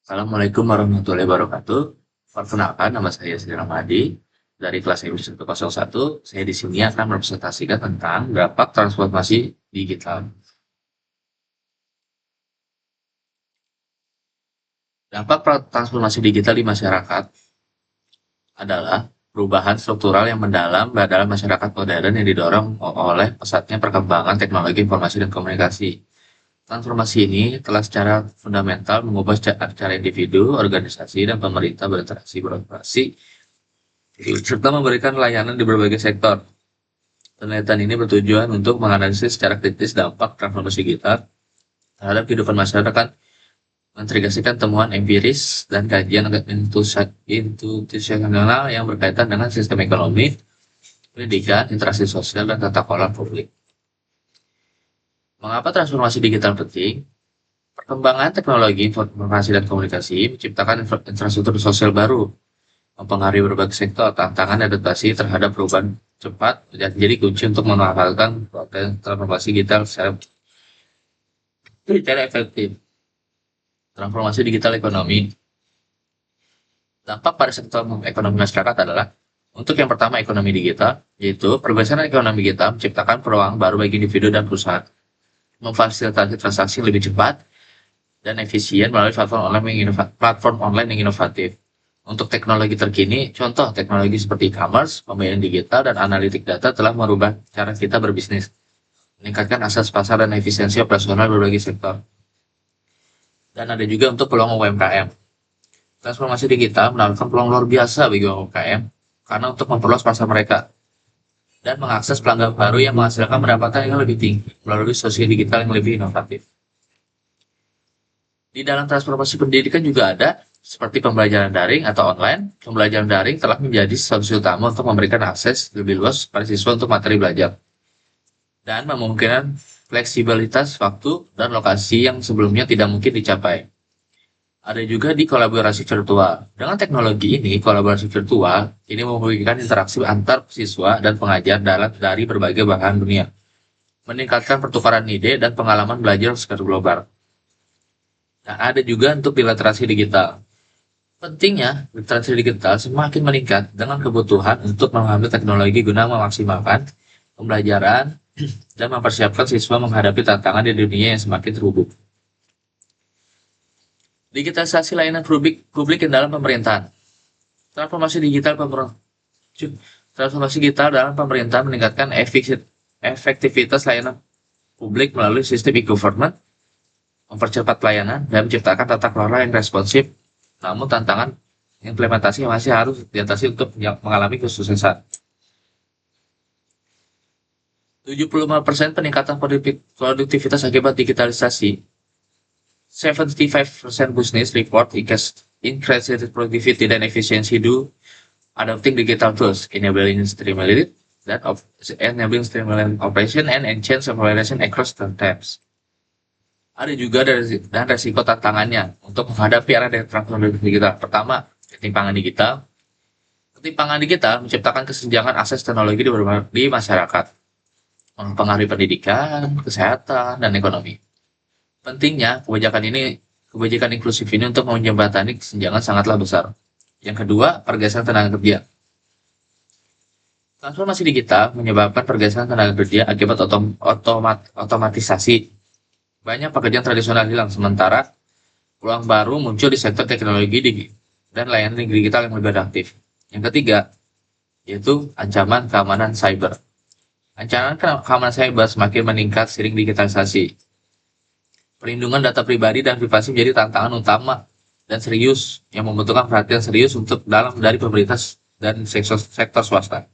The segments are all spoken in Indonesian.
Assalamualaikum warahmatullahi wabarakatuh. Perkenalkan, nama saya Sri Ramadi dari kelas MIPS 101. Saya di sini akan merepresentasikan tentang dampak transformasi digital. Dampak transformasi digital di masyarakat adalah perubahan struktural yang mendalam dalam masyarakat modern yang didorong oleh pesatnya perkembangan teknologi informasi dan komunikasi. Transformasi ini telah secara fundamental mengubah cara individu, organisasi, dan pemerintah berinteraksi beroperasi serta memberikan layanan di berbagai sektor. Penelitian ini bertujuan untuk menganalisis secara kritis dampak transformasi digital terhadap kehidupan masyarakat, mengintegrasikan temuan empiris dan kajian institusional yang berkaitan dengan sistem ekonomi, pendidikan, interaksi sosial, dan tata kelola publik. Mengapa transformasi digital penting? Perkembangan teknologi informasi dan komunikasi menciptakan infrastruktur sosial baru, mempengaruhi berbagai sektor. Tantangan adaptasi terhadap perubahan cepat menjadi kunci untuk memanfaatkan transformasi digital secara efektif. Transformasi digital ekonomi. Dampak pada sektor ekonomi masyarakat adalah untuk yang pertama ekonomi digital, yaitu pergeseran ekonomi digital menciptakan peluang baru bagi individu dan perusahaan, memfasilitasi transaksi lebih cepat dan efisien melalui platform online yang inovatif. Untuk teknologi terkini, contoh teknologi seperti e-commerce, pembayaran digital, dan analitik data telah merubah cara kita berbisnis, meningkatkan akses pasar dan efisiensi operasional berbagai sektor. Dan ada juga untuk peluang UMKM. Transformasi digital menawarkan peluang luar biasa bagi UMKM karena untuk memperluas pasar mereka dan mengakses pelanggan baru yang menghasilkan pendapatan yang lebih tinggi melalui sosial digital yang lebih inovatif. Di dalam transformasi pendidikan juga ada, seperti pembelajaran daring atau online. Pembelajaran daring telah menjadi solusi utama untuk memberikan akses lebih luas pada siswa untuk materi belajar dan memungkinkan fleksibilitas waktu dan lokasi yang sebelumnya tidak mungkin dicapai. Ada juga di kolaborasi virtual. Dengan teknologi ini, kolaborasi virtual ini memungkinkan interaksi antar siswa dan pengajar dari berbagai belahan dunia, meningkatkan pertukaran ide dan pengalaman belajar secara global. Dan ada juga untuk literasi digital. Pentingnya, literasi digital semakin meningkat dengan kebutuhan untuk mengambil teknologi guna memaksimalkan pembelajaran dan mempersiapkan siswa menghadapi tantangan di dunia yang semakin terhubung. Digitalisasi layanan publik dalam pemerintahan. Transformasi digital dalam pemerintahan meningkatkan efektivitas layanan publik melalui sistem e-government, mempercepat pelayanan, dan menciptakan tata kelola yang responsif. Namun tantangan implementasi masih harus diatasi untuk mengalami kesuksesan. 75% peningkatan produktivitas akibat digitalisasi. 75% business report increased productivity dan efficiency due adopting digital tools, enabling streamlined operation and enhance evaluation across the tabs. Ada juga dan resiko tantangannya untuk menghadapi era transformasi digital. Pertama, ketimpangan digital. Ketimpangan digital menciptakan kesenjangan akses teknologi di masyarakat, mempengaruhi pendidikan, kesehatan, dan ekonomi. Pentingnya, kebijakan inklusif ini untuk menjembatani kesenjangan sangatlah besar. Yang kedua, pergeseran tenaga kerja. Transformasi digital menyebabkan pergeseran tenaga kerja akibat otomatisasi. Banyak pekerjaan tradisional hilang, sementara peluang baru muncul di sektor teknologi dan layanan digital yang lebih adaptif. Yang ketiga, yaitu ancaman keamanan cyber. Ancaman keamanan cyber semakin meningkat seiring digitalisasi. Perlindungan data pribadi dan privasi menjadi tantangan utama dan serius yang membutuhkan perhatian serius dari pemerintah dan sektor swasta.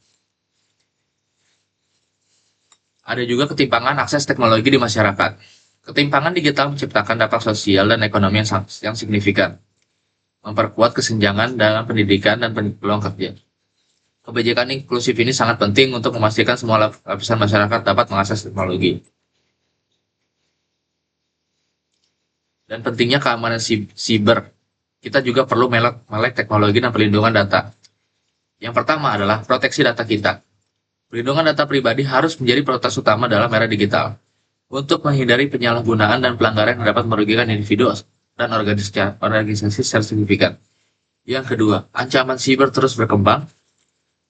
Ada juga ketimpangan akses teknologi di masyarakat. Ketimpangan digital menciptakan dampak sosial dan ekonomi yang signifikan, memperkuat kesenjangan dalam pendidikan dan peluang kerja. Kebijakan inklusif ini sangat penting untuk memastikan semua lapisan masyarakat dapat mengakses teknologi. Dan pentingnya keamanan siber. Kita juga perlu melek teknologi dan perlindungan data. Yang pertama adalah proteksi data kita. Perlindungan data pribadi harus menjadi prioritas utama dalam era digital untuk menghindari penyalahgunaan dan pelanggaran yang dapat merugikan individu dan organisasi secara signifikan. Yang kedua, ancaman siber terus berkembang.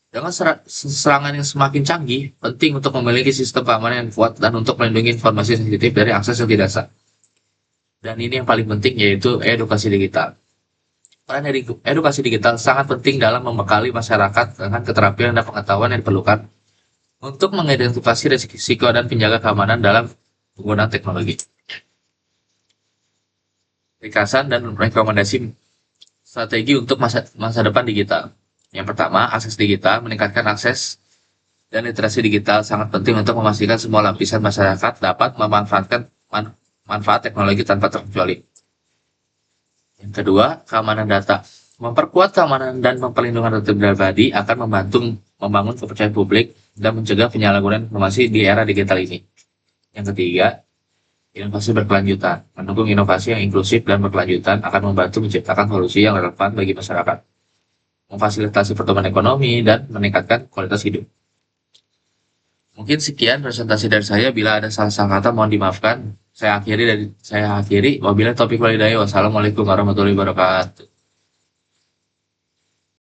Dengan serangan yang semakin canggih, penting untuk memiliki sistem keamanan yang kuat dan untuk melindungi informasi sensitif dari akses yang tidak sah. Dan ini yang paling penting, yaitu edukasi digital. Peran edukasi digital sangat penting dalam membekali masyarakat dengan keterampilan dan pengetahuan yang diperlukan untuk mengidentifikasi risiko dan menjaga keamanan dalam penggunaan teknologi. Ringkasan dan rekomendasi strategi untuk masa depan digital. Yang pertama, akses digital. Meningkatkan akses dan literasi digital sangat penting untuk memastikan semua lapisan masyarakat dapat memanfaatkan manfaat teknologi tanpa terkecuali. Yang kedua, keamanan data. Memperkuat keamanan dan perlindungan data pribadi akan membantu membangun kepercayaan publik dan mencegah penyalahgunaan informasi di era digital ini. Yang ketiga, inovasi berkelanjutan. Mendukung inovasi yang inklusif dan berkelanjutan akan membantu menciptakan solusi yang relevan bagi masyarakat, memfasilitasi pertumbuhan ekonomi, dan meningkatkan kualitas hidup. Mungkin sekian presentasi dari saya. Bila ada salah-salah kata mohon dimaafkan. Saya akhiri. Wabillahi taufiq wal hidayah. Wassalamualaikum warahmatullahi wabarakatuh.